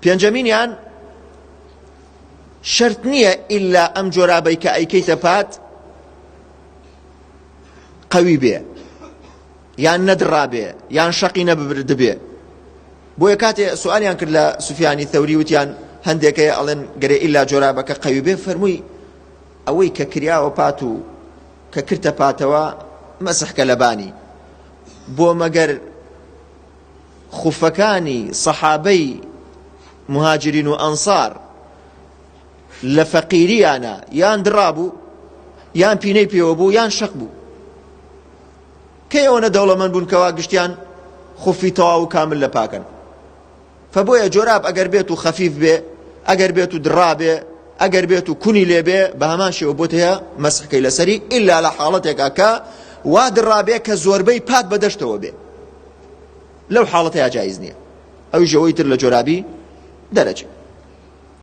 پێنجەمینیان شەرت نییە ئیلا ئەم جۆرابەی کە ئەیکەیتە پات قەوی بێ یان نەدڕا بێ یان شەقی نەبرد بێ. بۆیە کاتێ سوالیان کرد لە سوفیانی ثەوری وتیان هەندێکەیە ئەڵێن گەرێ ئیلا جۆرابەکە قەوی بێ، فەرمووی ئەوەی کە کریاوە پات و کە کردە پاتەوە مەسحکە لە بانی، بۆ مەگەر خوفەکانی سەحابەی مهاجرین و ئەنسار لە فەقیریانە یان دڕابوو یان پینەی پێوە بوو یان شەق بوو، کەی ئەوەنە دەوڵەمەند بوون کەوا گشتیان خوفی تەواو و کامل لە پاکن. فبۆیە جۆراب ئەگەر بێت و خەفیف بێ، ئەگەر بێت و دڕا بێ، ئەگەر بێت و کونی لێ بێ، بە هەمان شێوە بۆت هەیە مەسحکەی لەسەری، ئیلا لە حاڵەتێکا کە وا دڕا بێ کە زۆربەی پات بەدەشتەوە بێ، لەو حاڵەتەیە جایز نییە، ئەویش ئەوەی تر لە جۆرابی دەرەچێت.